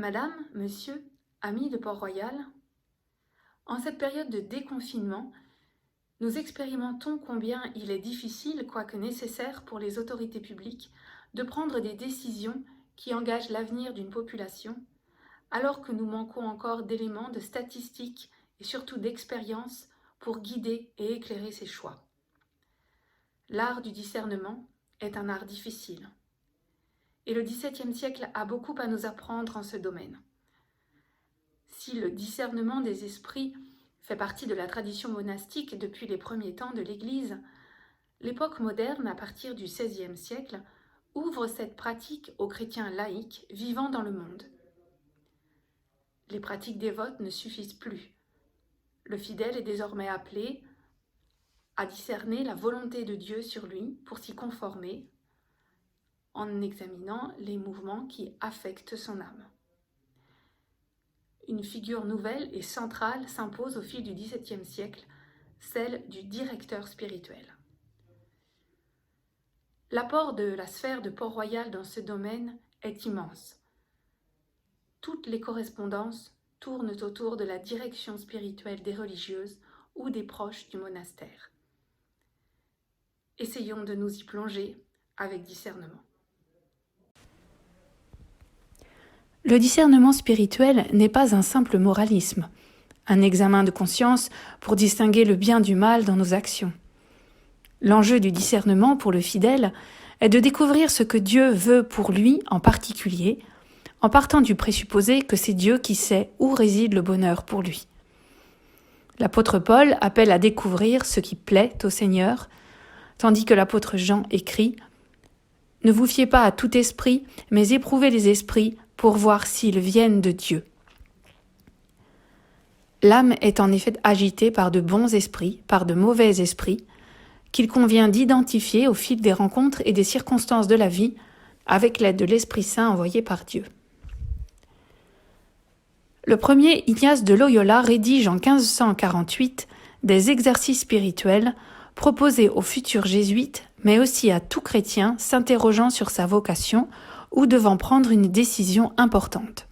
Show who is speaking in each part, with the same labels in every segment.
Speaker 1: Madame, Monsieur, amis de Port-Royal, en cette période de déconfinement, nous expérimentons combien il est difficile, quoique nécessaire pour les autorités publiques, de prendre des décisions qui engagent l'avenir d'une population, alors que nous manquons encore d'éléments, de statistiques et surtout d'expérience pour guider et éclairer ces choix. L'art du discernement est un art difficile. Et le XVIIe siècle a beaucoup à nous apprendre en ce domaine. Si le discernement des esprits fait partie de la tradition monastique depuis les premiers temps de l'Église, l'époque moderne, à partir du XVIe siècle, ouvre cette pratique aux chrétiens laïcs vivant dans le monde. Les pratiques dévotes ne suffisent plus. Le fidèle est désormais appelé à discerner la volonté de Dieu sur lui pour s'y conformer en examinant les mouvements qui affectent son âme. Une figure nouvelle et centrale s'impose au fil du XVIIe siècle, celle du directeur spirituel. L'apport de la sphère de Port-Royal dans ce domaine est immense. Toutes les correspondances tournent autour de la direction spirituelle des religieuses ou des proches du monastère. Essayons de nous y plonger avec discernement.
Speaker 2: Le discernement spirituel n'est pas un simple moralisme, un examen de conscience pour distinguer le bien du mal dans nos actions. L'enjeu du discernement pour le fidèle est de découvrir ce que Dieu veut pour lui en particulier, en partant du présupposé que c'est Dieu qui sait où réside le bonheur pour lui. L'apôtre Paul appelle à découvrir ce qui plaît au Seigneur, tandis que l'apôtre Jean écrit « Ne vous fiez pas à tout esprit, mais éprouvez les esprits pour voir s'ils viennent de Dieu. » L'âme est en effet agitée par de bons esprits, par de mauvais esprits, qu'il convient d'identifier au fil des rencontres et des circonstances de la vie, avec l'aide de l'Esprit Saint envoyé par Dieu. Le premier Ignace de Loyola rédige en 1548 des exercices spirituels proposés aux futurs jésuites, mais aussi à tout chrétien s'interrogeant sur sa vocation ou devant prendre une décision importante.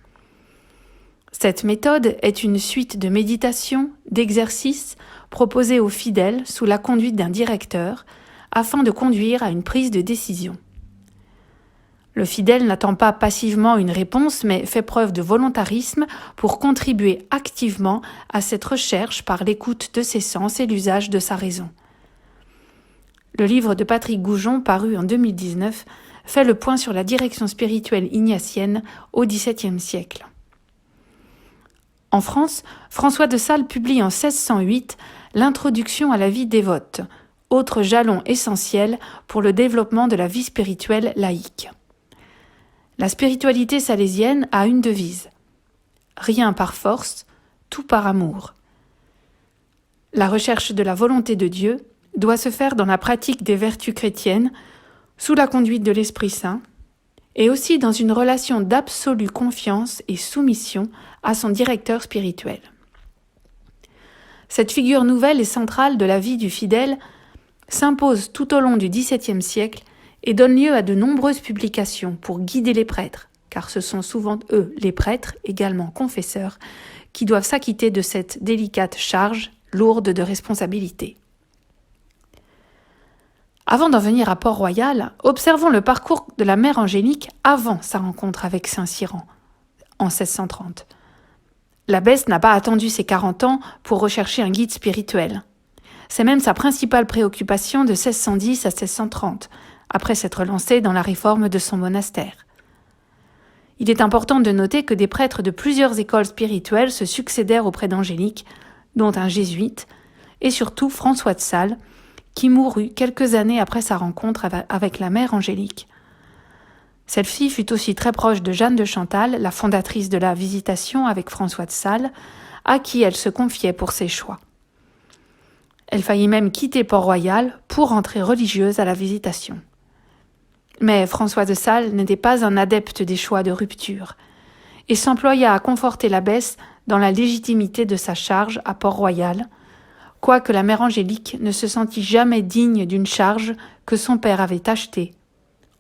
Speaker 2: Cette méthode est une suite de méditations, d'exercices proposés aux fidèles sous la conduite d'un directeur afin de conduire à une prise de décision. Le fidèle n'attend pas passivement une réponse, mais fait preuve de volontarisme pour contribuer activement à cette recherche par l'écoute de ses sens et l'usage de sa raison. Le livre de Patrick Goujon, paru en 2019, fait le point sur la direction spirituelle ignatienne au XVIIe siècle. En France, François de Sales publie en 1608 l'introduction à la vie dévote, autre jalon essentiel pour le développement de la vie spirituelle laïque. La spiritualité salésienne a une devise : rien par force, tout par amour. La recherche de la volonté de Dieu doit se faire dans la pratique des vertus chrétiennes, sous la conduite de l'Esprit Saint, et aussi dans une relation d'absolue confiance et soumission à son directeur spirituel. Cette figure nouvelle et centrale de la vie du fidèle s'impose tout au long du XVIIe siècle et donne lieu à de nombreuses publications pour guider les prêtres, car ce sont souvent eux, les prêtres, également confesseurs, qui doivent s'acquitter de cette délicate charge lourde de responsabilité. Avant d'en venir à Port-Royal, observons le parcours de la mère Angélique avant sa rencontre avec saint Cyran, en 1630. L'abbesse n'a pas attendu ses 40 ans pour rechercher un guide spirituel. C'est même sa principale préoccupation de 1610 à 1630, après s'être lancée dans la réforme de son monastère. Il est important de noter que des prêtres de plusieurs écoles spirituelles se succédèrent auprès d'Angélique, dont un jésuite, et surtout François de Sales, qui mourut quelques années après sa rencontre avec la mère Angélique. Celle-ci fut aussi très proche de Jeanne de Chantal, la fondatrice de la Visitation avec François de Sales, à qui elle se confiait pour ses choix. Elle faillit même quitter Port-Royal pour entrer religieuse à la Visitation. Mais François de Sales n'était pas un adepte des choix de rupture, et s'employa à conforter l'abbesse dans la légitimité de sa charge à Port-Royal, quoique la mère Angélique ne se sentit jamais digne d'une charge que son père avait achetée,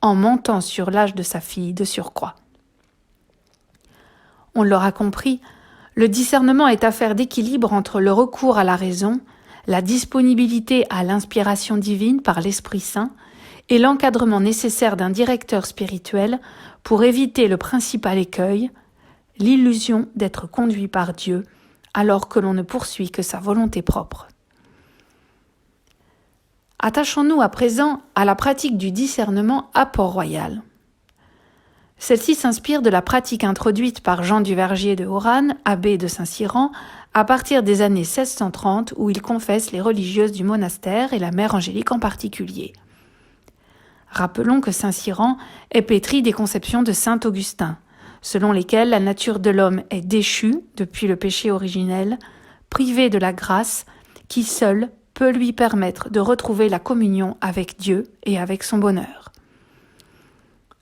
Speaker 2: en montant sur l'âge de sa fille de surcroît. On l'aura compris, le discernement est affaire d'équilibre entre le recours à la raison, la disponibilité à l'inspiration divine par l'Esprit Saint et l'encadrement nécessaire d'un directeur spirituel pour éviter le principal écueil, l'illusion d'être conduit par Dieu alors que l'on ne poursuit que sa volonté propre. Attachons-nous à présent à la pratique du discernement à Port-Royal. Celle-ci s'inspire de la pratique introduite par Jean du Vergier de Oran, abbé de Saint-Cyran, à partir des années 1630 où il confesse les religieuses du monastère et la mère Angélique en particulier. Rappelons que Saint-Cyran est pétri des conceptions de saint Augustin, selon lesquelles la nature de l'homme est déchue depuis le péché originel, privée de la grâce qui seule peut lui permettre de retrouver la communion avec Dieu et avec son bonheur.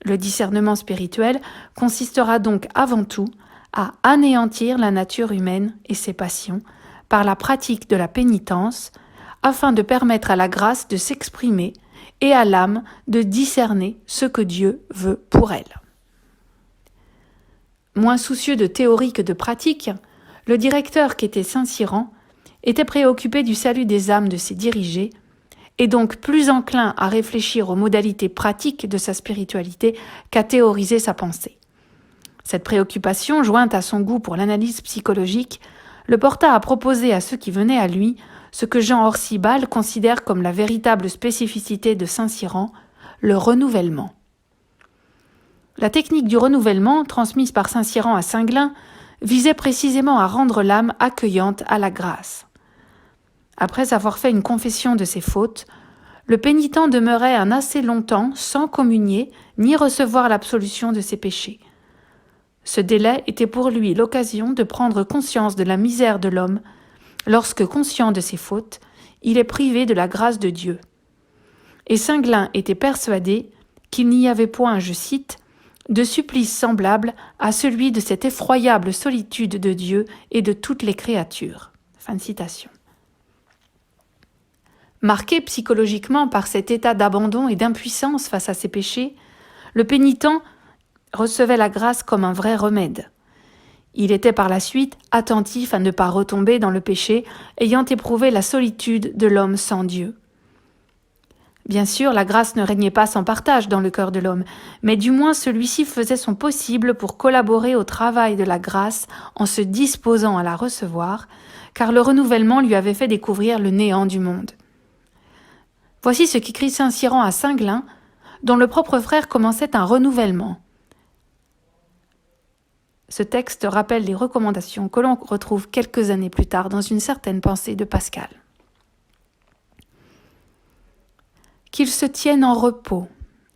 Speaker 2: Le discernement spirituel consistera donc avant tout à anéantir la nature humaine et ses passions par la pratique de la pénitence, afin de permettre à la grâce de s'exprimer et à l'âme de discerner ce que Dieu veut pour elle. Moins soucieux de théorie que de pratique, le directeur qu'était Saint-Cyran était préoccupé du salut des âmes de ses dirigés, et donc plus enclin à réfléchir aux modalités pratiques de sa spiritualité qu'à théoriser sa pensée. Cette préoccupation, jointe à son goût pour l'analyse psychologique, le porta à proposer à ceux qui venaient à lui ce que Jean Orcibal considère comme la véritable spécificité de Saint-Cyran, le renouvellement. La technique du renouvellement, transmise par Saint-Cyran à Singlin, visait précisément à rendre l'âme accueillante à la grâce. Après avoir fait une confession de ses fautes, le pénitent demeurait un assez longtemps sans communier ni recevoir l'absolution de ses péchés. Ce délai était pour lui l'occasion de prendre conscience de la misère de l'homme, lorsque, conscient de ses fautes, il est privé de la grâce de Dieu. Et Singlin était persuadé qu'il n'y avait point, je cite, de supplice semblable à celui de cette effroyable solitude de Dieu et de toutes les créatures. Fin de citation. Marqué psychologiquement par cet état d'abandon et d'impuissance face à ses péchés, le pénitent recevait la grâce comme un vrai remède. Il était par la suite attentif à ne pas retomber dans le péché, ayant éprouvé la solitude de l'homme sans Dieu. Bien sûr, la grâce ne régnait pas sans partage dans le cœur de l'homme, mais du moins celui-ci faisait son possible pour collaborer au travail de la grâce en se disposant à la recevoir, car le renouvellement lui avait fait découvrir le néant du monde. Voici ce qu'écrit Saint-Cyran à Singlin, dont le propre frère commençait un renouvellement. Ce texte rappelle les recommandations que l'on retrouve quelques années plus tard dans une certaine pensée de Pascal. Qu'il se tienne en repos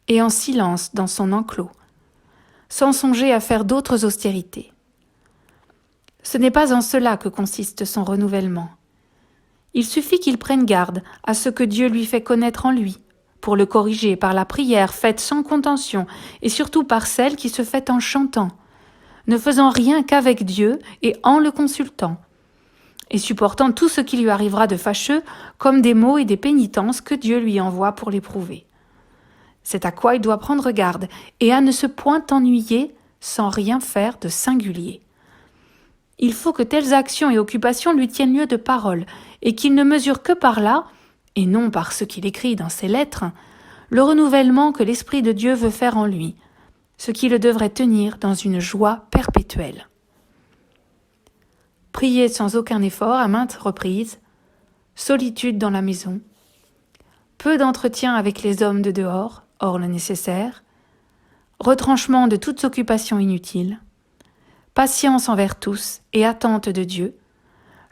Speaker 2: et en silence dans son enclos, sans songer à faire d'autres austérités. Ce n'est pas en cela que consiste son renouvellement. Il suffit qu'il prenne garde à ce que Dieu lui fait connaître en lui, pour le corriger par la prière faite sans contention et surtout par celle qui se fait en chantant, ne faisant rien qu'avec Dieu et en le consultant, et supportant tout ce qui lui arrivera de fâcheux comme des maux et des pénitences que Dieu lui envoie pour l'éprouver. C'est à quoi il doit prendre garde et à ne se point ennuyer sans rien faire de singulier. Il faut que telles actions et occupations lui tiennent lieu de parole et qu'il ne mesure que par là, et non par ce qu'il écrit dans ses lettres, le renouvellement que l'Esprit de Dieu veut faire en lui, ce qui le devrait tenir dans une joie perpétuelle. Prier sans aucun effort à maintes reprises, solitude dans la maison, peu d'entretien avec les hommes de dehors, hors le nécessaire, retranchement de toutes occupations inutiles, patience envers tous et attente de Dieu,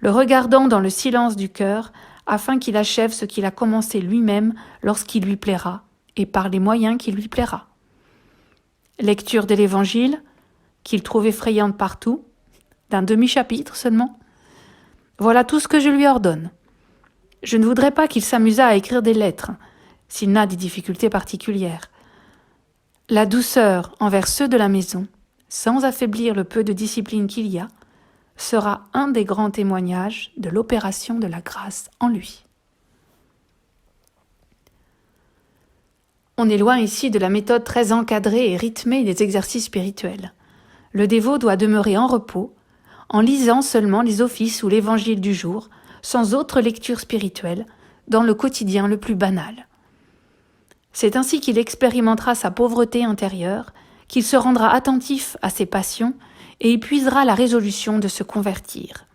Speaker 2: le regardant dans le silence du cœur afin qu'il achève ce qu'il a commencé lui-même lorsqu'il lui plaira et par les moyens qu'il lui plaira. Lecture de l'Évangile, qu'il trouve effrayante partout, d'un demi-chapitre seulement. Voilà tout ce que je lui ordonne. Je ne voudrais pas qu'il s'amusât à écrire des lettres, s'il n'a des difficultés particulières. La douceur envers ceux de la maison, sans affaiblir le peu de discipline qu'il y a, sera un des grands témoignages de l'opération de la grâce en lui. On est loin ici de la méthode très encadrée et rythmée des exercices spirituels. le dévot doit demeurer en repos, en lisant seulement les offices ou l'évangile du jour, sans autre lecture spirituelle, dans le quotidien le plus banal. C'est ainsi qu'il expérimentera sa pauvreté intérieure, qu'il se rendra attentif à ses passions et épuisera la résolution de se convertir.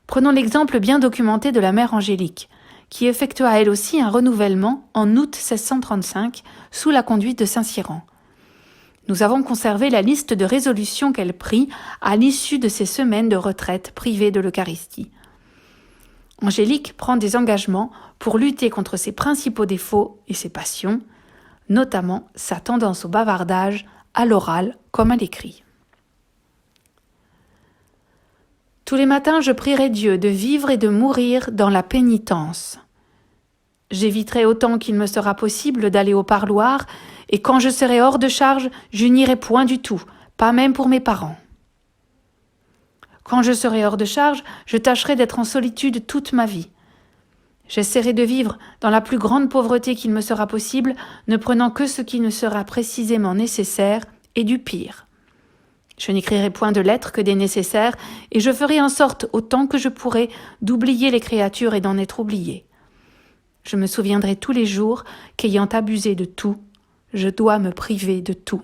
Speaker 2: Prenons l'exemple bien documenté de la mère Angélique, qui effectua elle aussi un renouvellement en août 1635 sous la conduite de Saint-Cyran. Nous avons conservé la liste de résolutions qu'elle prit à l'issue de ces semaines de retraite privée de l'Eucharistie. Angélique prend des engagements pour lutter contre ses principaux défauts et ses passions, notamment sa tendance au bavardage, à l'oral comme à l'écrit. Tous les matins, je prierai Dieu de vivre et de mourir dans la pénitence. J'éviterai autant qu'il me sera possible d'aller au parloir, et quand je serai hors de charge, je n'irai point du tout, pas même pour mes parents. Quand je serai hors de charge, je tâcherai d'être en solitude toute ma vie. J'essaierai de vivre dans la plus grande pauvreté qu'il me sera possible, ne prenant que ce qui me sera précisément nécessaire et du pire. Je n'écrirai point de lettres que des nécessaires, et je ferai en sorte, autant que je pourrai, d'oublier les créatures et d'en être oublié. Je me souviendrai tous les jours qu'ayant abusé de tout, je dois me priver de tout.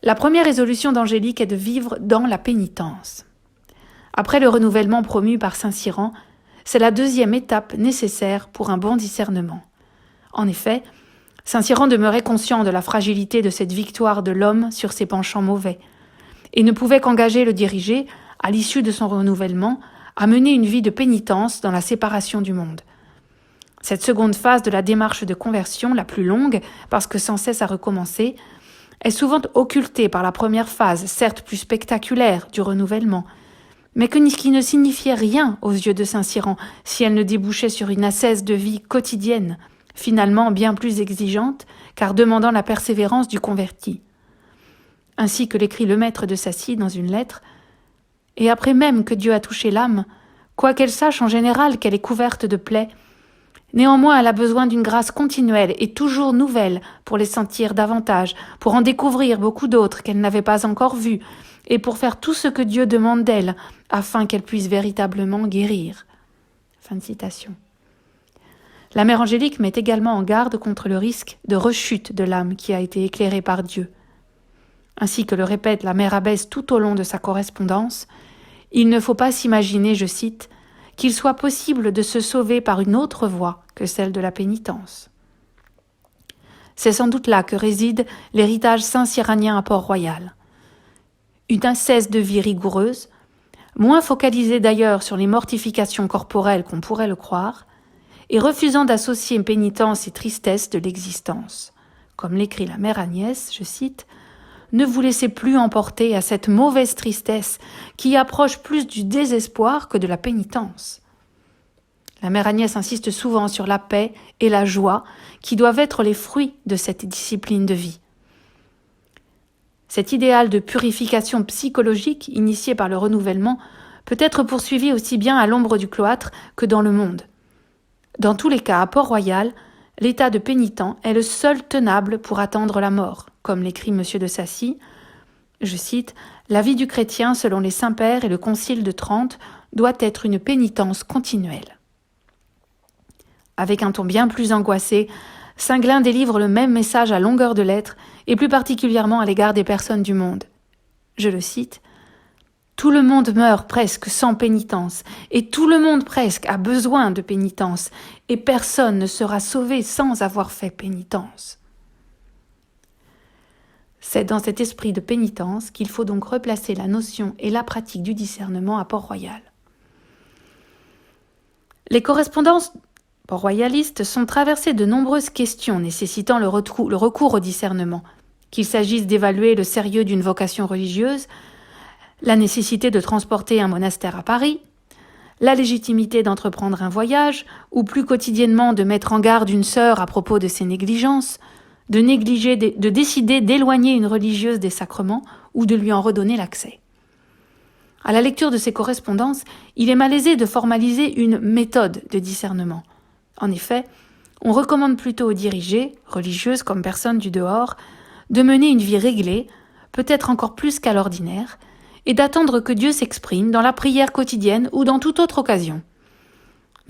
Speaker 2: La première résolution d'Angélique est de vivre dans la pénitence. Après le renouvellement promu par Saint-Cyran, c'est la deuxième étape nécessaire pour un bon discernement. En effet, Saint-Cyran demeurait conscient de la fragilité de cette victoire de l'homme sur ses penchants mauvais, et ne pouvait qu'engager le diriger, à l'issue de son renouvellement, à mener une vie de pénitence dans la séparation du monde. Cette seconde phase de la démarche de conversion, la plus longue, parce que sans cesse à recommencer, est souvent occultée par la première phase, certes plus spectaculaire, du renouvellement, mais qui ne signifiait rien aux yeux de Saint-Cyran si elle ne débouchait sur une ascèse de vie quotidienne, finalement bien plus exigeante, car demandant la persévérance du converti. Ainsi que l'écrit le maître de Sacy dans une lettre, « Et après même que Dieu a touché l'âme, quoiqu'elle sache en général qu'elle est couverte de plaies, néanmoins elle a besoin d'une grâce continuelle et toujours nouvelle pour les sentir davantage, pour en découvrir beaucoup d'autres qu'elle n'avait pas encore vues, et pour faire tout ce que Dieu demande d'elle, afin qu'elle puisse véritablement guérir. » Fin de citation. La mère Angélique met également en garde contre le risque de rechute de l'âme qui a été éclairée par Dieu. Ainsi que le répète la mère abbesse tout au long de sa correspondance, il ne faut pas s'imaginer, je cite, qu'il soit possible de se sauver par une autre voie que celle de la pénitence. C'est sans doute là que réside l'héritage saint-cyranien à Port-Royal. Une ascèse de vie rigoureuse, moins focalisée d'ailleurs sur les mortifications corporelles qu'on pourrait le croire, et refusant d'associer pénitence et tristesse de l'existence. Comme l'écrit la mère Agnès, je cite, « Ne vous laissez plus emporter à cette mauvaise tristesse qui approche plus du désespoir que de la pénitence. » La mère Agnès insiste souvent sur la paix et la joie qui doivent être les fruits de cette discipline de vie. Cet idéal de purification psychologique initié par le renouvellement peut être poursuivi aussi bien à l'ombre du cloître que dans le monde. Dans tous les cas, à Port-Royal, l'état de pénitent est le seul tenable pour attendre la mort, comme l'écrit M. de Sacy. Je cite, « La vie du chrétien, selon les saints-pères et le concile de Trente, doit être une pénitence continuelle. » Avec un ton bien plus angoissé, Singlin délivre le même message à longueur de lettres, et plus particulièrement à l'égard des personnes du monde. Je le cite, « Tout le monde meurt presque sans pénitence, et tout le monde presque a besoin de pénitence, et personne ne sera sauvé sans avoir fait pénitence. » C'est dans cet esprit de pénitence qu'il faut donc replacer la notion et la pratique du discernement à Port-Royal. Les correspondances port-royalistes sont traversées de nombreuses questions nécessitant le recours au discernement, qu'il s'agisse d'évaluer le sérieux d'une vocation religieuse, la nécessité de transporter un monastère à Paris, la légitimité d'entreprendre un voyage, ou plus quotidiennement de mettre en garde une sœur à propos de ses négligences, de décider d'éloigner une religieuse des sacrements ou de lui en redonner l'accès. À la lecture de ces correspondances, il est malaisé de formaliser une méthode de discernement. En effet, On recommande plutôt aux dirigées, religieuses comme personnes du dehors, de mener une vie réglée, peut-être encore plus qu'à l'ordinaire, et d'attendre que Dieu s'exprime dans la prière quotidienne ou dans toute autre occasion.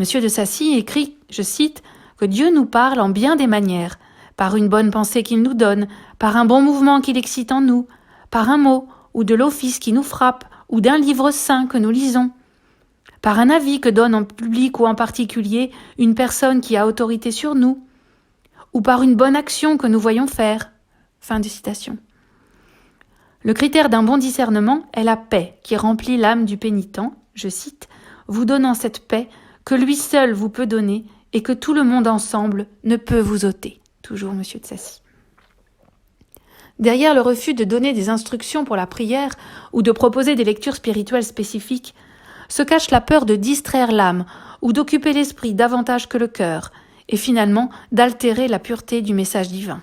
Speaker 2: M. de Sacy écrit, je cite, que Dieu nous parle en bien des manières, par une bonne pensée qu'il nous donne, par un bon mouvement qu'il excite en nous, par un mot ou de l'office qui nous frappe, ou d'un livre saint que nous lisons, par un avis que donne en public ou en particulier une personne qui a autorité sur nous, ou par une bonne action que nous voyons faire. » Fin de citation. Le critère d'un bon discernement est la paix qui remplit l'âme du pénitent, je cite, « vous donnant cette paix que lui seul vous peut donner et que tout le monde ensemble ne peut vous ôter. » Toujours M. de Sacy. Derrière le refus de donner des instructions pour la prière ou de proposer des lectures spirituelles spécifiques, se cache la peur de distraire l'âme ou d'occuper l'esprit davantage que le cœur, et finalement d'altérer la pureté du message divin.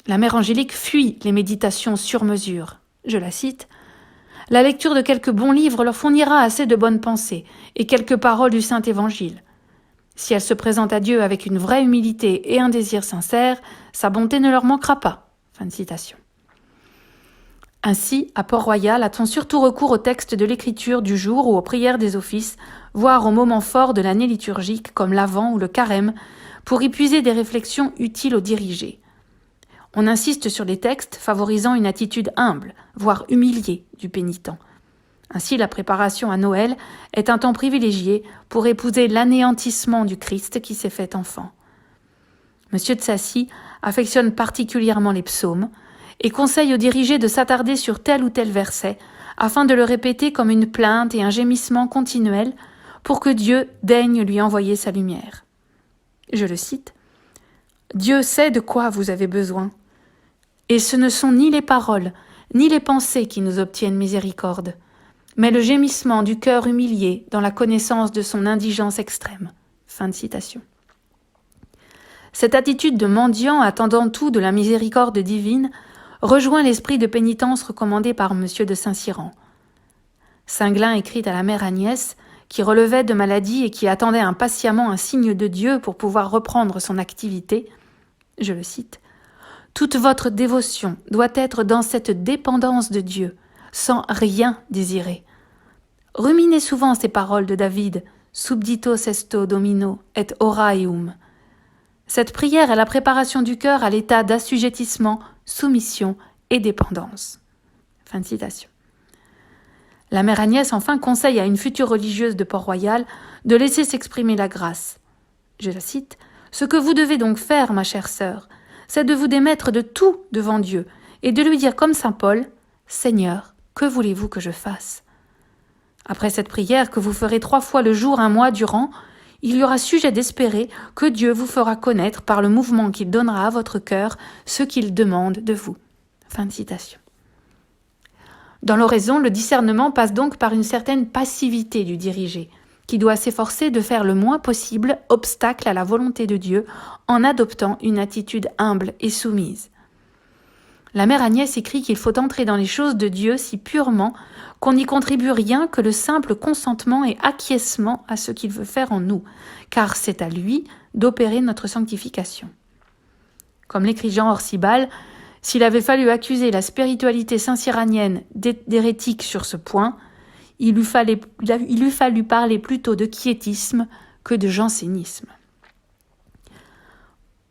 Speaker 2: La mère Angélique fuit les méditations sur mesure. Je la cite. « La lecture de quelques bons livres leur fournira assez de bonnes pensées et quelques paroles du Saint-Évangile. Si elle se présente à Dieu avec une vraie humilité et un désir sincère, sa bonté ne leur manquera pas. » Fin de citation. Ainsi, à Port-Royal, a-t-on surtout recours au texte de l'écriture du jour ou aux prières des offices, voire aux moments forts de l'année liturgique comme l'Avent ou le Carême, pour y puiser des réflexions utiles aux dirigés. On insiste sur les textes favorisant une attitude humble, voire humiliée du pénitent. Ainsi, la préparation à Noël est un temps privilégié pour épouser l'anéantissement du Christ qui s'est fait enfant. M. de Sacy affectionne particulièrement les psaumes et conseille aux dirigés de s'attarder sur tel ou tel verset afin de le répéter comme une plainte et un gémissement continuel pour que Dieu daigne lui envoyer sa lumière. Je le cite. « Dieu sait de quoi vous avez besoin, et ce ne sont ni les paroles, ni les pensées qui nous obtiennent miséricorde, mais le gémissement du cœur humilié dans la connaissance de son indigence extrême. » Fin de citation. Cette attitude de mendiant attendant tout de la miséricorde divine rejoint l'esprit de pénitence recommandé par M. de Saint-Cyran. Singlin écrit à la mère Agnès, qui relevait de maladie et qui attendait impatiemment un signe de Dieu pour pouvoir reprendre son activité, je le cite, « Toute votre dévotion doit être dans cette dépendance de Dieu, sans rien désirer. Ruminez souvent ces paroles de David, « Subdito sesto domino et ora eum ». Cette prière est la préparation du cœur à l'état d'assujettissement, soumission et dépendance. Fin de citation. La mère Agnès, enfin, conseille à une future religieuse de Port-Royal de laisser s'exprimer la grâce. Je la cite. « Ce que vous devez donc faire, ma chère sœur, c'est de vous démettre de tout devant Dieu et de lui dire comme saint Paul, « Seigneur, que voulez-vous que je fasse ?» Après cette prière que vous ferez 3 fois le jour 1 mois durant, il y aura sujet d'espérer que Dieu vous fera connaître par le mouvement qu'il donnera à votre cœur ce qu'il demande de vous. » Fin de citation. Dans l'oraison, le discernement passe donc par une certaine passivité du dirigé, qui doit s'efforcer de faire le moins possible obstacle à la volonté de Dieu en adoptant une attitude humble et soumise. La mère Agnès écrit qu'il faut entrer dans les choses de Dieu si purement qu'on n'y contribue rien que le simple consentement et acquiescement à ce qu'il veut faire en nous, car c'est à lui d'opérer notre sanctification. Comme l'écrit Jean Orsibal, s'il avait fallu accuser la spiritualité saint-cyranienne d'hérétique sur ce point, il eût fallu parler plutôt de quiétisme que de jansénisme.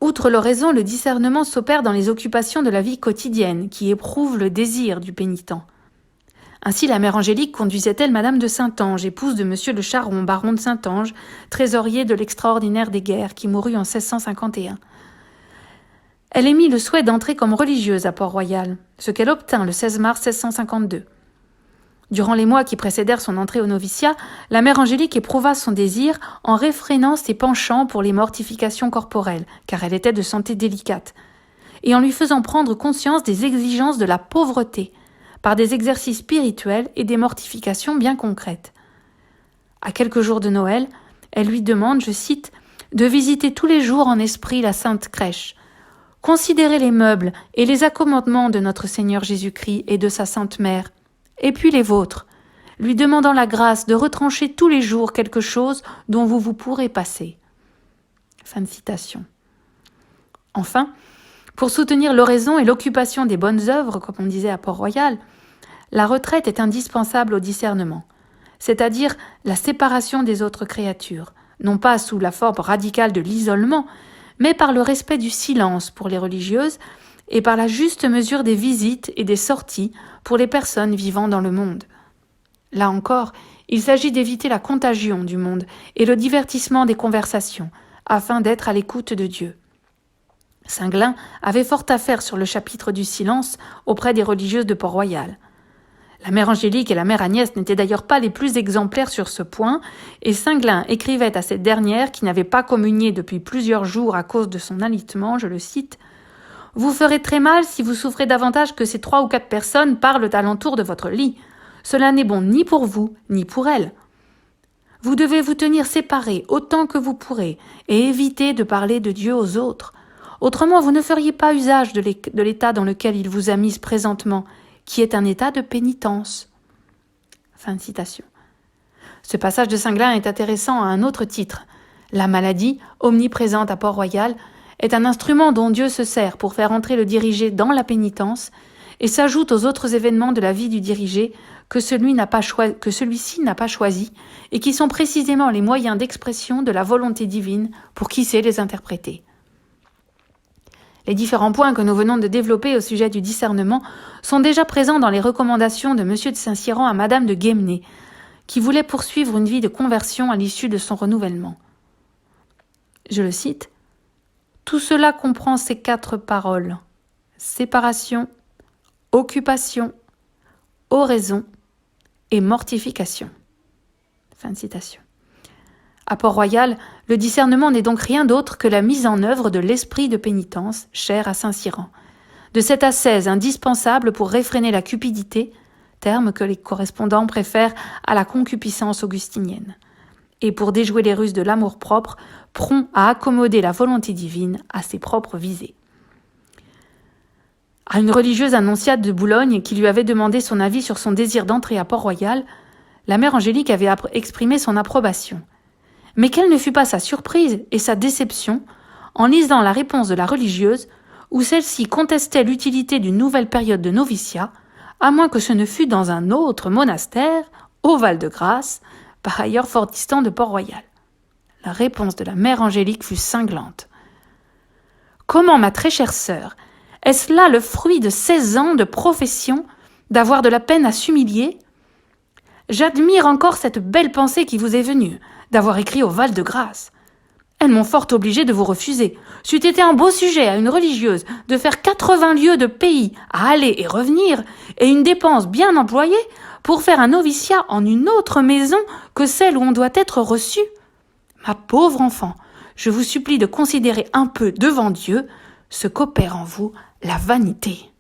Speaker 2: Outre l'oraison, le discernement s'opère dans les occupations de la vie quotidienne, qui éprouvent le désir du pénitent. Ainsi, la mère Angélique conduisait-elle Madame de Saint-Ange, épouse de M. de Charron, baron de Saint-Ange, trésorier de l'extraordinaire des guerres, qui mourut en 1651. Elle émit le souhait d'entrer comme religieuse à Port-Royal, ce qu'elle obtint le 16 mars 1652. Durant les mois qui précédèrent son entrée au noviciat, la mère Angélique éprouva son désir en réfrénant ses penchants pour les mortifications corporelles, car elle était de santé délicate, et en lui faisant prendre conscience des exigences de la pauvreté, par des exercices spirituels et des mortifications bien concrètes. À quelques jours de Noël, elle lui demande, je cite, « de visiter tous les jours en esprit la sainte crèche, considérer les meubles et les accommodements de notre Seigneur Jésus-Christ et de sa Sainte Mère, et puis les vôtres, lui demandant la grâce de retrancher tous les jours quelque chose dont vous vous pourrez passer. » Fin de citation. Enfin, pour soutenir l'oraison et l'occupation des bonnes œuvres, comme on disait à Port-Royal, la retraite est indispensable au discernement, c'est-à-dire la séparation des autres créatures, non pas sous la forme radicale de l'isolement, mais par le respect du silence pour les religieuses et par la juste mesure des visites et des sorties pour les personnes vivant dans le monde. Là encore, il s'agit d'éviter la contagion du monde et le divertissement des conversations, afin d'être à l'écoute de Dieu. Singlin avait fort à faire sur le chapitre du silence auprès des religieuses de Port-Royal. La mère Angélique et la mère Agnès n'étaient d'ailleurs pas les plus exemplaires sur ce point, et Singlin écrivait à cette dernière, qui n'avait pas communié depuis plusieurs jours à cause de son alitement, je le cite, « Vous ferez très mal si vous souffrez davantage que ces 3 ou 4 personnes parlent alentour de votre lit. Cela n'est bon ni pour vous, ni pour elles. Vous devez vous tenir séparés autant que vous pourrez, et éviter de parler de Dieu aux autres. Autrement, vous ne feriez pas usage de l'état dans lequel il vous a mise présentement, qui est un état de pénitence. » Fin de citation. Ce passage de Singlin est intéressant à un autre titre. La maladie, omniprésente à Port-Royal, est un instrument dont Dieu se sert pour faire entrer le dirigé dans la pénitence et s'ajoute aux autres événements de la vie du dirigé que celui-ci n'a pas choisi et qui sont précisément les moyens d'expression de la volonté divine pour qui sait les interpréter. Les différents points que nous venons de développer au sujet du discernement sont déjà présents dans les recommandations de M. de Saint-Cyran à Madame de Guémené, qui voulait poursuivre une vie de conversion à l'issue de son renouvellement. Je le cite, « Tout cela comprend ces 4 paroles, séparation, occupation, oraison et mortification. » Fin de citation. À Port-Royal, le discernement n'est donc rien d'autre que la mise en œuvre de l'esprit de pénitence, cher à Saint-Cyran, de cette ascèse indispensable pour réfréner la cupidité, terme que les correspondants préfèrent à la concupiscence augustinienne, et pour déjouer les ruses de l'amour-propre, prompt à accommoder la volonté divine à ses propres visées. À une religieuse annonciate de Boulogne qui lui avait demandé son avis sur son désir d'entrer à Port-Royal, la mère Angélique avait exprimé son approbation. Mais quelle ne fut pas sa surprise et sa déception en lisant la réponse de la religieuse où celle-ci contestait l'utilité d'une nouvelle période de noviciat, à moins que ce ne fût dans un autre monastère, au Val-de-Grâce, par ailleurs fort distant de Port-Royal. La réponse de la mère Angélique fut cinglante. « Comment, ma très chère sœur, est-ce là le fruit de 16 ans de profession d'avoir de la peine à s'humilier ? J'admire encore cette belle pensée qui vous est venue, d'avoir écrit au Val-de-Grâce. Elles m'ont fort obligé de vous refuser. C'eût été un beau sujet à une religieuse de faire 80 lieues de pays à aller et revenir, et une dépense bien employée pour faire un noviciat en une autre maison que celle où on doit être reçu. Ma pauvre enfant, je vous supplie de considérer un peu devant Dieu ce qu'opère en vous la vanité. »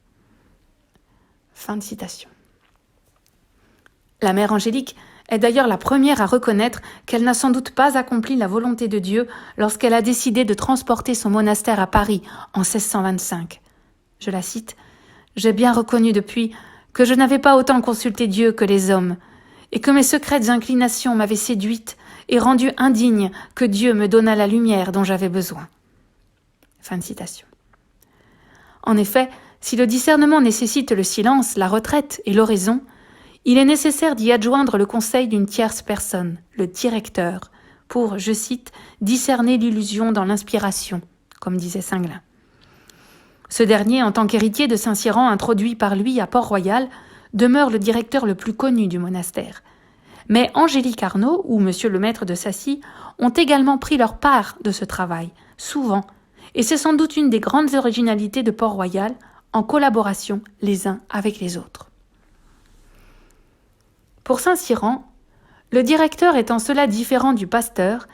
Speaker 2: Fin de citation. La mère Angélique est d'ailleurs la première à reconnaître qu'elle n'a sans doute pas accompli la volonté de Dieu lorsqu'elle a décidé de transporter son monastère à Paris en 1625. Je la cite, « J'ai bien reconnu depuis que je n'avais pas autant consulté Dieu que les hommes, et que mes secrètes inclinations m'avaient séduite et rendue indigne que Dieu me donnât la lumière dont j'avais besoin. » Fin de citation. En effet, si le discernement nécessite le silence, la retraite et l'oraison, il est nécessaire d'y adjoindre le conseil d'une tierce personne, le directeur, pour, je cite, « discerner l'illusion dans l'inspiration », comme disait Singlin. Ce dernier, en tant qu'héritier de Saint-Cyran introduit par lui à Port-Royal, demeure le directeur le plus connu du monastère. Mais Angélique Arnaud ou Monsieur le maître de Sacy ont également pris leur part de ce travail, souvent, et c'est sans doute une des grandes originalités de Port-Royal, en collaboration les uns avec les autres. Pour Saint-Cyran, le directeur est en cela différent du pasteur,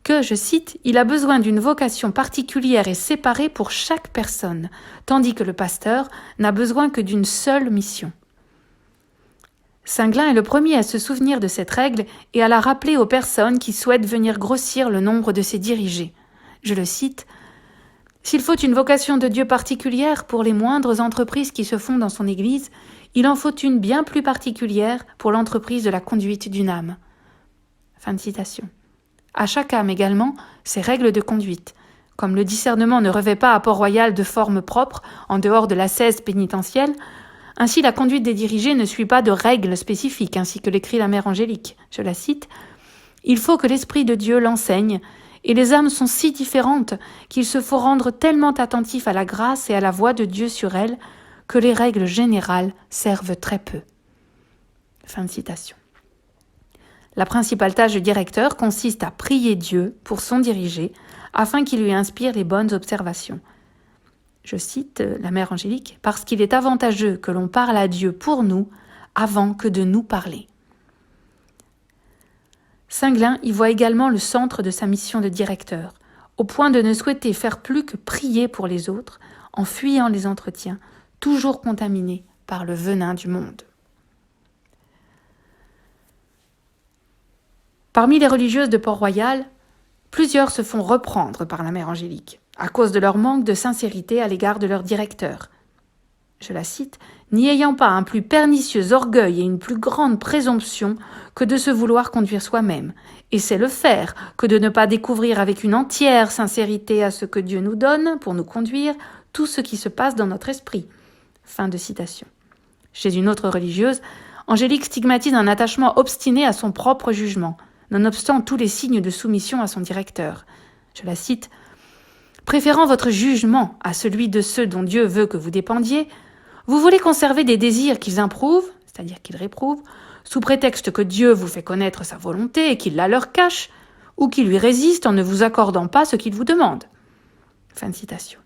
Speaker 2: que, je cite, « il a besoin d'une vocation particulière et séparée pour chaque personne, tandis que le pasteur n'a besoin que d'une seule mission. » Singlin est le premier à se souvenir de cette règle et à la rappeler aux personnes qui souhaitent venir grossir le nombre de ses dirigés. Je le cite, « S'il faut une vocation de Dieu particulière pour les moindres entreprises qui se font dans son Église, il en faut une bien plus particulière pour l'entreprise de la conduite d'une âme. » Fin de citation. À chaque âme également, ses règles de conduite. Comme le discernement ne revêt pas à Port-Royal de forme propre, en dehors de l'ascèse pénitentielle, ainsi la conduite des dirigés ne suit pas de règles spécifiques, ainsi que l'écrit la Mère Angélique. Je la cite. « Il faut que l'Esprit de Dieu l'enseigne, et les âmes sont si différentes qu'il se faut rendre tellement attentif à la grâce et à la voix de Dieu sur elles que les règles générales servent très peu. » Fin de citation. La principale tâche du directeur consiste à prier Dieu pour son dirigé afin qu'il lui inspire les bonnes observations. Je cite la Mère Angélique, « parce qu'il est avantageux que l'on parle à Dieu pour nous avant que de nous parler. » Singlin y voit également le centre de sa mission de directeur, au point de ne souhaiter faire plus que prier pour les autres, en fuyant les entretiens, toujours contaminés par le venin du monde. Parmi les religieuses de Port-Royal, plusieurs se font reprendre par la Mère Angélique, à cause de leur manque de sincérité à l'égard de leur directeur. Je la cite, « N'y ayant pas un plus pernicieux orgueil et une plus grande présomption que de se vouloir conduire soi-même, et c'est le faire que de ne pas découvrir avec une entière sincérité à ce que Dieu nous donne pour nous conduire tout ce qui se passe dans notre esprit. » Fin de citation. Chez une autre religieuse, Angélique stigmatise un attachement obstiné à son propre jugement, nonobstant tous les signes de soumission à son directeur. Je la cite, « Préférant votre jugement à celui de ceux dont Dieu veut que vous dépendiez, vous voulez conserver des désirs qu'ils improuvent, c'est-à-dire qu'ils réprouvent, sous prétexte que Dieu vous fait connaître sa volonté et qu'il la leur cache, ou qu'il lui résiste en ne vous accordant pas ce qu'il vous demande. » Fin de citation.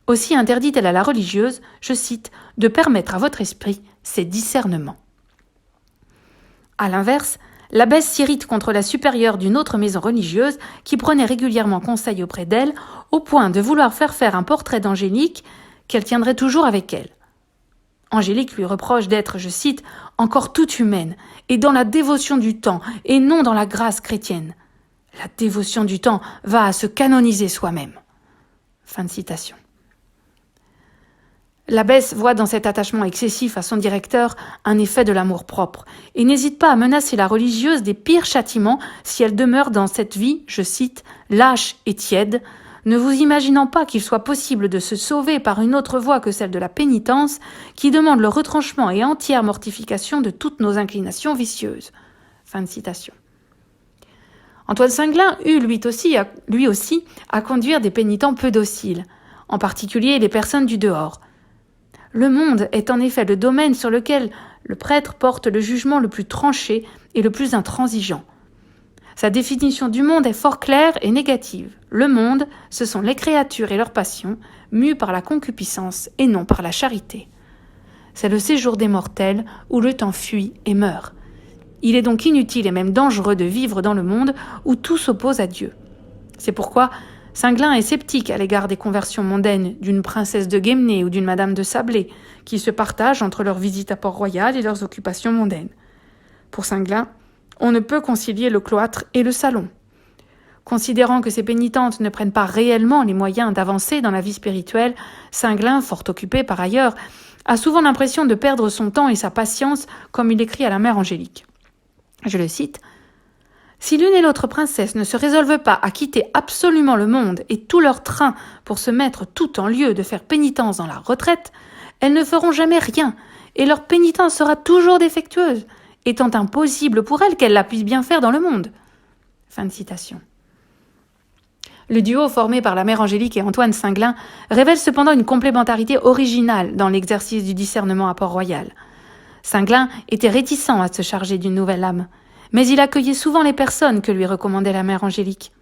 Speaker 2: Aussi interdit-elle à la religieuse, je cite, « de permettre à votre esprit ses discernements. » À l'inverse, l'abbesse s'irrite contre la supérieure d'une autre maison religieuse qui prenait régulièrement conseil auprès d'elle, au point de vouloir faire un portrait d'Angélique qu'elle tiendrait toujours avec elle. Angélique lui reproche d'être, je cite, « encore toute humaine, et dans la dévotion du temps, et non dans la grâce chrétienne. La dévotion du temps va à se canoniser soi-même. » Fin de citation. L'abbesse voit dans cet attachement excessif à son directeur un effet de l'amour-propre, et n'hésite pas à menacer la religieuse des pires châtiments si elle demeure dans cette vie, je cite, « lâche et tiède », ne vous imaginant pas qu'il soit possible de se sauver par une autre voie que celle de la pénitence, qui demande le retranchement et entière mortification de toutes nos inclinations vicieuses. Fin de citation. Antoine Singlin eut lui aussi à conduire des pénitents peu dociles, en particulier les personnes du dehors. Le monde est en effet le domaine sur lequel le prêtre porte le jugement le plus tranché et le plus intransigeant. Sa définition du monde est fort claire et négative. Le monde, ce sont les créatures et leurs passions, mues par la concupiscence et non par la charité. C'est le séjour des mortels où le temps fuit et meurt. Il est donc inutile et même dangereux de vivre dans le monde où tout s'oppose à Dieu. C'est pourquoi Singlin est sceptique à l'égard des conversions mondaines d'une princesse de Guémené ou d'une madame de Sablé, qui se partagent entre leurs visites à Port-Royal et leurs occupations mondaines. Pour Singlin, on ne peut concilier le cloître et le salon. Considérant que ces pénitentes ne prennent pas réellement les moyens d'avancer dans la vie spirituelle, Singlin, fort occupé par ailleurs, a souvent l'impression de perdre son temps et sa patience, comme il écrit à la Mère Angélique. Je le cite, « Si l'une et l'autre princesse ne se résolvent pas à quitter absolument le monde et tout leur train pour se mettre tout en lieu de faire pénitence dans la retraite, elles ne feront jamais rien, et leur pénitence sera toujours défectueuse, étant impossible pour elles qu'elles la puissent bien faire dans le monde. » Fin de citation. Le duo formé par la Mère Angélique et Antoine Singlin révèle cependant une complémentarité originale dans l'exercice du discernement à Port-Royal. Singlin était réticent à se charger d'une nouvelle âme, mais il accueillait souvent les personnes que lui recommandait la Mère Angélique.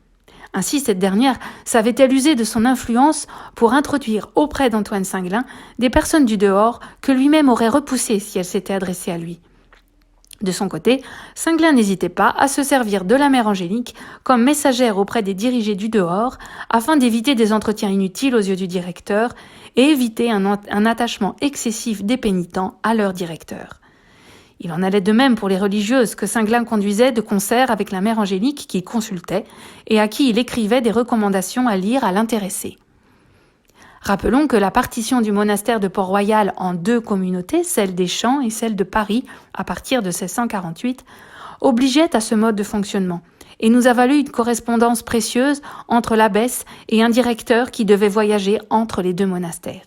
Speaker 2: Ainsi, cette dernière savait-elle user de son influence pour introduire auprès d'Antoine Singlin des personnes du dehors que lui-même aurait repoussées si elles s'étaient adressées à lui. De son côté, Singlin n'hésitait pas à se servir de la Mère Angélique comme messagère auprès des dirigés du dehors afin d'éviter des entretiens inutiles aux yeux du directeur et éviter un attachement excessif des pénitents à leur directeur. Il en allait de même pour les religieuses que Singlin conduisait de concert avec la Mère Angélique qui consultait et à qui il écrivait des recommandations à lire à l'intéressé. Rappelons que la partition du monastère de Port-Royal en 2 communautés, celle des Champs et celle de Paris, à partir de 1648, obligeait à ce mode de fonctionnement, et nous a valu une correspondance précieuse entre l'abbesse et un directeur qui devait voyager entre les deux monastères.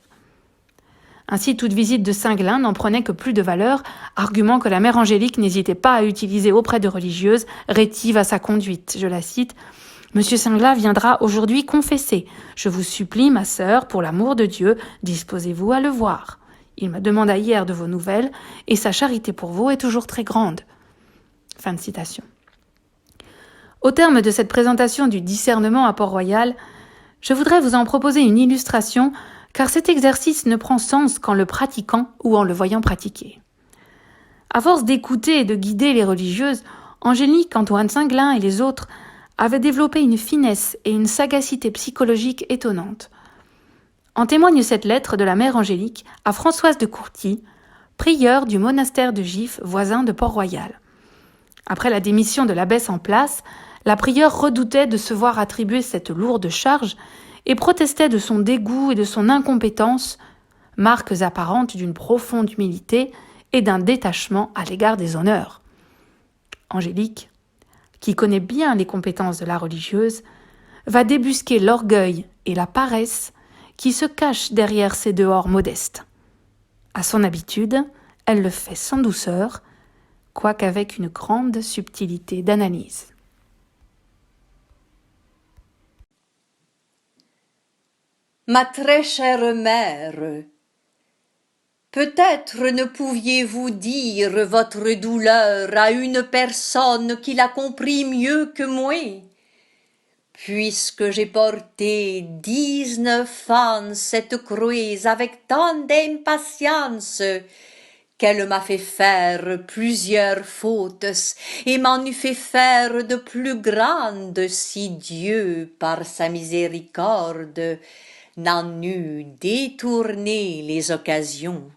Speaker 2: Ainsi, toute visite de Singlin n'en prenait que plus de valeur, argument que la mère Angélique n'hésitait pas à utiliser auprès de religieuses rétives à sa conduite. Je la cite: « Monsieur Singlin viendra aujourd'hui confesser. Je vous supplie, ma sœur, pour l'amour de Dieu, disposez-vous à le voir. Il me demanda hier de vos nouvelles, et sa charité pour vous est toujours très grande. » Fin de citation. Au terme de cette présentation du discernement à Port-Royal, je voudrais vous en proposer une illustration, car cet exercice ne prend sens qu'en le pratiquant ou en le voyant pratiquer. À force d'écouter et de guider les religieuses, Angélique, Antoine Singlin et les autres avaient développé une finesse et une sagacité psychologique étonnantes. En témoigne cette lettre de la mère Angélique à Françoise de Courty, prieure du monastère de Gif, voisin de Port-Royal. Après la démission de l'abbesse en place, la prieure redoutait de se voir attribuer cette lourde charge et protestait de son dégoût et de son incompétence, marques apparentes d'une profonde humilité et d'un détachement à l'égard des honneurs. Angélique, qui connaît bien les compétences de la religieuse, va débusquer l'orgueil et la paresse qui se cachent derrière ces dehors modestes. À son habitude, elle le fait sans douceur, quoiqu'avec une grande subtilité d'analyse.
Speaker 3: Ma très chère mère, peut-être ne pouviez-vous dire votre douleur à une personne qui l'a compris mieux que moi, puisque j'ai porté 19 ans cette croix avec tant d'impatience qu'elle m'a fait faire plusieurs fautes et m'en eût fait faire de plus grandes si Dieu, par sa miséricorde, n'en eût détourné les occasions.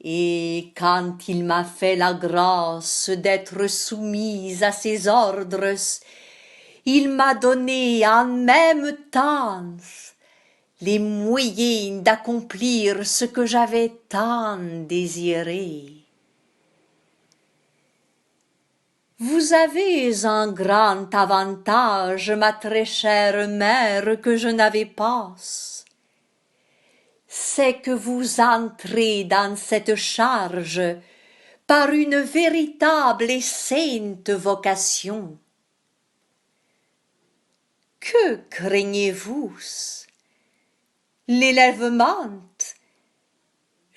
Speaker 3: Et quand il m'a fait la grâce d'être soumise à ses ordres, il m'a donné en même temps les moyens d'accomplir ce que j'avais tant désiré. Vous avez un grand avantage, ma très chère mère, que je n'avais pas. C'est que vous entrez dans cette charge par une véritable et sainte vocation. Que craignez-vous? L'élèvement?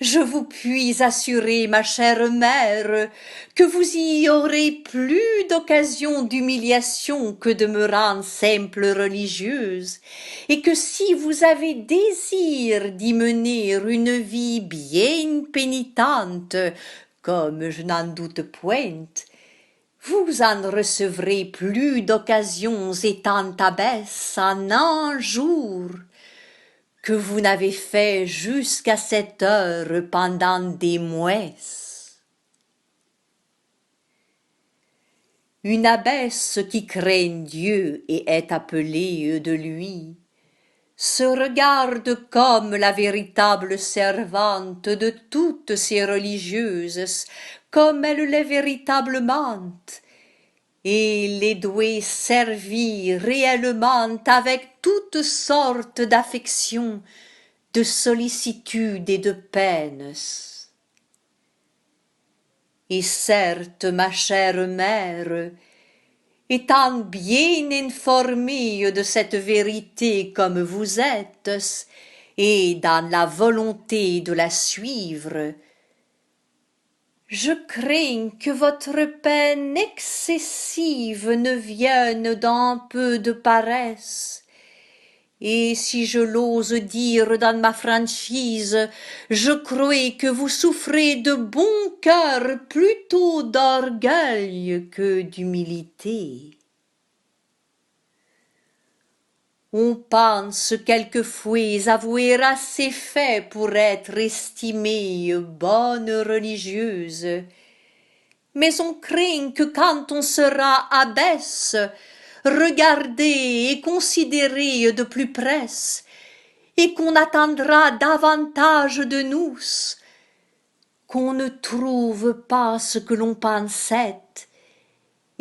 Speaker 3: Je vous puis assurer, ma chère mère, que vous y aurez plus d'occasion d'humiliation que de me rendre simple religieuse, et que si vous avez désir d'y mener une vie bien pénitente, comme je n'en doute point, vous en recevrez plus d'occasions étant abbesse en un jour, que vous n'avez fait jusqu'à cette heure pendant des mois. Une abbesse qui craint Dieu et est appelée de lui, se regarde comme la véritable servante de toutes ces religieuses, comme elle l'est véritablement, et les doit servir réellement avec toutes sortes d'affections, de sollicitude et de peines. Et certes, ma chère mère, étant bien informée de cette vérité comme vous êtes, et dans la volonté de la suivre, je crains que votre peine excessive ne vienne d'un peu de paresse, et si je l'ose dire dans ma franchise, je crois que vous souffrez de bon cœur plutôt d'orgueil que d'humilité. On pense quelquefois avoir assez fait pour être estimée bonne religieuse, mais on craint que quand on sera abbesse, regardée et considérée de plus près, et qu'on attendra davantage de nous, qu'on ne trouve pas ce que l'on pensait,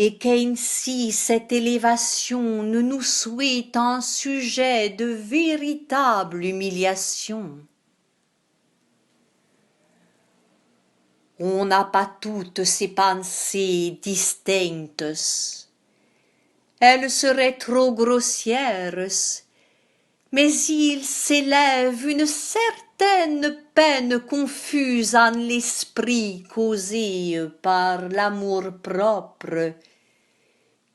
Speaker 3: et qu'ainsi cette élévation ne nous soit un sujet de véritable humiliation. On n'a pas toutes ces pensées distinctes. Elles seraient trop grossières, mais il s'élève une certaine peine confuse en l'esprit causée par l'amour-propre,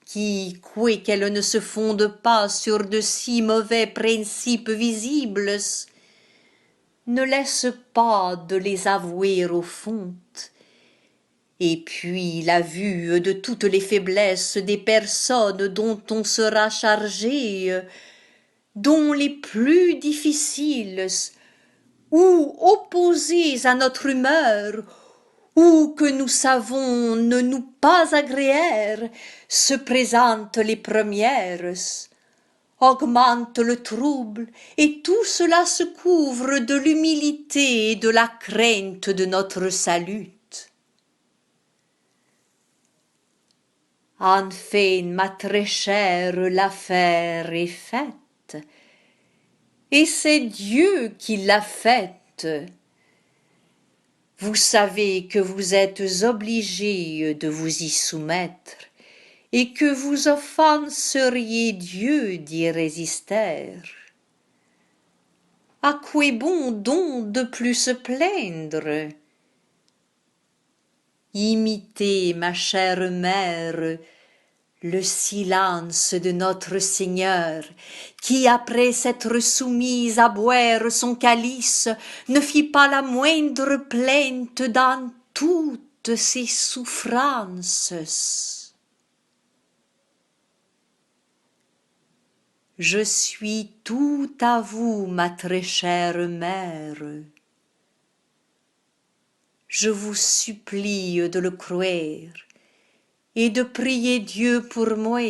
Speaker 3: qui, quoiqu'elle ne se fonde pas sur de si mauvais principes visibles, ne laisse pas de les avouer au fond, et puis la vue de toutes les faiblesses des personnes dont on sera chargé, dont les plus difficiles, ou opposées à notre humeur, ou que nous savons ne nous pas agréer, se présentent les premières, augmente le trouble, et tout cela se couvre de l'humilité et de la crainte de notre salut. Enfin, ma très chère, l'affaire est faite, et c'est Dieu qui l'a faite. Vous savez que vous êtes obligé de vous y soumettre, et que vous offenseriez Dieu d'y résister. À quoi bon donc de plus se plaindre? Imitez, ma chère mère, le silence de notre Seigneur, qui, après s'être soumise à boire son calice, ne fit pas la moindre plainte dans toutes ses souffrances. Je suis tout à vous, ma très chère mère. Je vous supplie de le croire et de prier Dieu pour moi,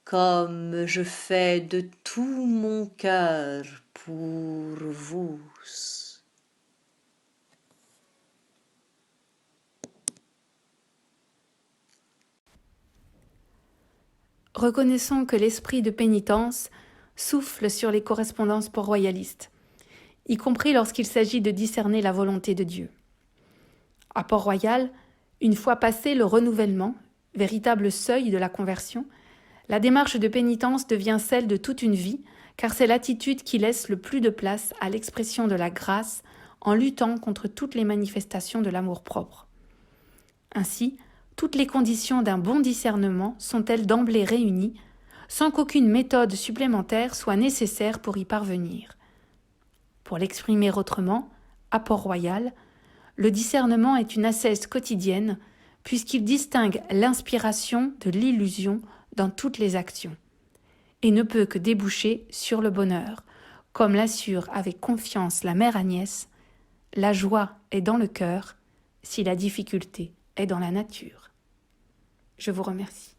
Speaker 3: comme je fais de tout mon cœur pour vous.
Speaker 2: Reconnaissons que l'esprit de pénitence souffle sur les correspondances port-royalistes, y compris lorsqu'il s'agit de discerner la volonté de Dieu. À Port-Royal, une fois passé le renouvellement, véritable seuil de la conversion, la démarche de pénitence devient celle de toute une vie, car c'est l'attitude qui laisse le plus de place à l'expression de la grâce en luttant contre toutes les manifestations de l'amour-propre. Ainsi, toutes les conditions d'un bon discernement sont-elles d'emblée réunies, sans qu'aucune méthode supplémentaire soit nécessaire pour y parvenir. Pour l'exprimer autrement, à Port-Royal, le discernement est une ascèse quotidienne, puisqu'il distingue l'inspiration de l'illusion dans toutes les actions, et ne peut que déboucher sur le bonheur, comme l'assure avec confiance la mère Agnès, la joie est dans le cœur, si la difficulté est dans la nature. Je vous remercie.